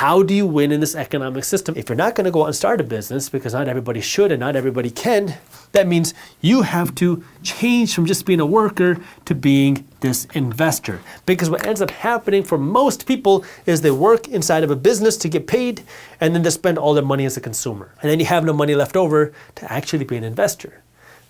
how do you win in this economic system? If you're not going to go out and start a business, because not everybody should and not everybody can, that means you have to change from just being a worker to being this investor. Because what ends up happening for most people is they work inside of a business to get paid, and then they spend all their money as a consumer. And then you have no money left over to actually be an investor.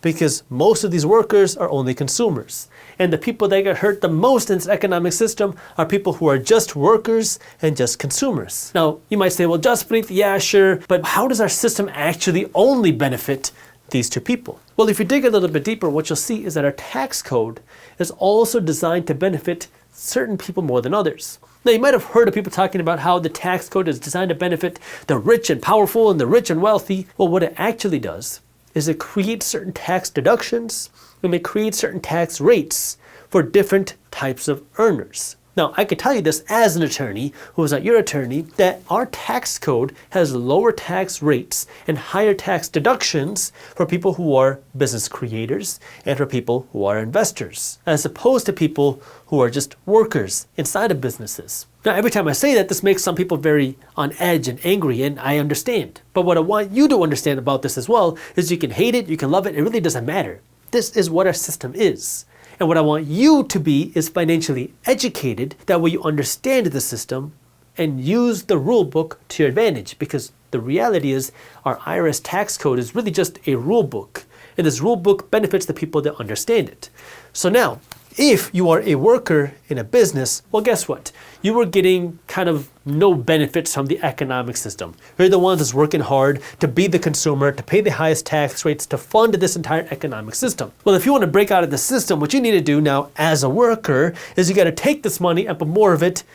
Because most of these workers are only consumers. And the people that get hurt the most in this economic system are people who are just workers and just consumers. Now, you might say, well, Jaspreet, yeah, sure, but how does our system actually only benefit these two people? Well, if you dig a little bit deeper, what you'll see is that our tax code is also designed to benefit certain people more than others. Now, you might have heard of people talking about how the tax code is designed to benefit the rich and powerful and the rich and wealthy. Well, what it actually does is it creates certain tax deductions and it creates certain tax rates for different types of earners. Now, I can tell you this as an attorney who is not your attorney, that our tax code has lower tax rates and higher tax deductions for people who are business creators and for people who are investors, as opposed to people who are just workers inside of businesses. Now, every time I say that, this makes some people very on edge and angry, and I understand. But what I want you to understand about this as well is you can hate it, you can love it, it really doesn't matter. This is what our system is. And what I want you to be is financially educated, that way you understand the system and use the rule book to your advantage. Because the reality is our IRS tax code is really just a rule book. And this rule book benefits the people that understand it. So now, if you are a worker in a business, well, guess what? You are getting kind of no benefits from the economic system. You're the ones that's working hard to be the consumer, to pay the highest tax rates, to fund this entire economic system. Well, if you want to break out of the system, what you need to do now as a worker is you got to take this money and put more of it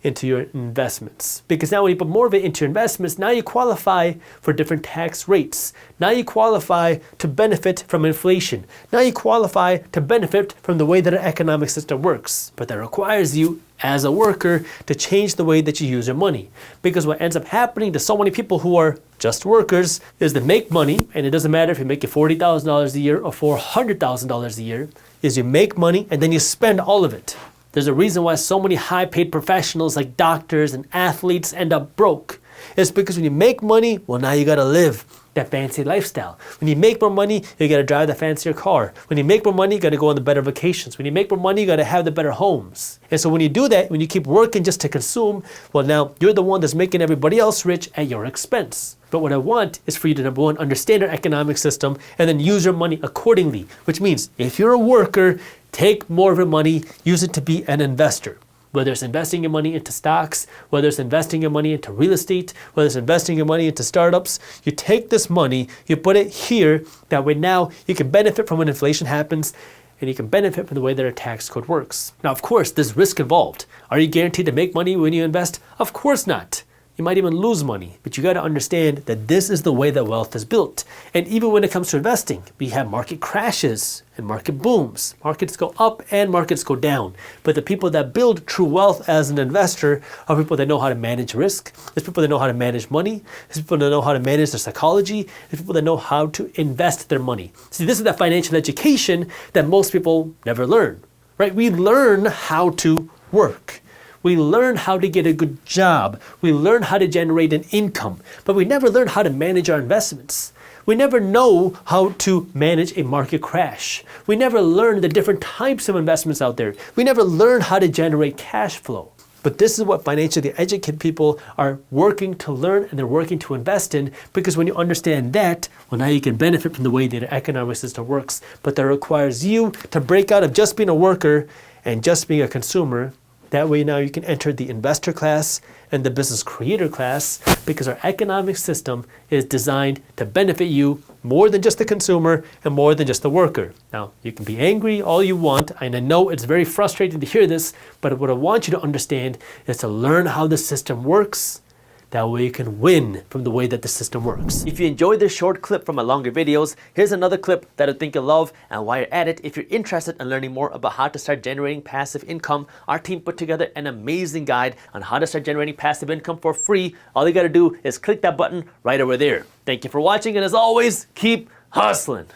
into your investments. Because now when you put more of it into your investments, now you qualify for different tax rates. Now you qualify to benefit from inflation. Now you qualify to benefit from the way that our economic system works. But that requires you as a worker to change the way that you use your money. Because what ends up happening to so many people who are just workers is they make money, and it doesn't matter if you make $40,000 a year or $400,000 a year, is you make money and then you spend all of it. There's a reason why so many high-paid professionals like doctors and athletes end up broke. It's because when you make money, well, now you gotta live that fancy lifestyle. When you make more money, you gotta drive the fancier car. When you make more money, you gotta go on the better vacations. When you make more money, you gotta have the better homes. And so when you do that, when you keep working just to consume, well, now you're the one that's making everybody else rich at your expense. But what I want is for you to, number one, understand our economic system and then use your money accordingly. Which means if you're a worker, take more of your money, use it to be an investor. Whether it's investing your money into stocks, whether it's investing your money into real estate, whether it's investing your money into startups, you take this money, you put it here, that way now you can benefit from when inflation happens, and you can benefit from the way that our tax code works. Now, of course, there's risk involved. Are you guaranteed to make money when you invest? Of course not. You might even lose money, but you got to understand that this is the way that wealth is built. And even when it comes to investing, we have market crashes and market booms. Markets go up and markets go down. But the people that build true wealth as an investor are people that know how to manage risk. There's people that know how to manage money. There's people that know how to manage their psychology. There's people that know how to invest their money. See, this is that financial education that most people never learn, right? We learn how to work. We learn how to get a good job. We learn how to generate an income, but we never learn how to manage our investments. We never know how to manage a market crash. We never learn the different types of investments out there. We never learn how to generate cash flow. But this is what financially educated people are working to learn and they're working to invest in, because when you understand that, well, now you can benefit from the way that the economic system works. But that requires you to break out of just being a worker and just being a consumer. That way now you can enter the investor class and the business creator class, because our economic system is designed to benefit you more than just the consumer and more than just the worker. Now, you can be angry all you want, and I know it's very frustrating to hear this, but what I want you to understand is to learn how the system works. That way you can win from the way that the system works. If you enjoyed this short clip from my longer videos, here's another clip that I think you'll love. And while you're at it, if you're interested in learning more about how to start generating passive income, our team put together an amazing guide on how to start generating passive income for free. All you gotta do is click that button right over there. Thank you for watching, and as always, keep hustling.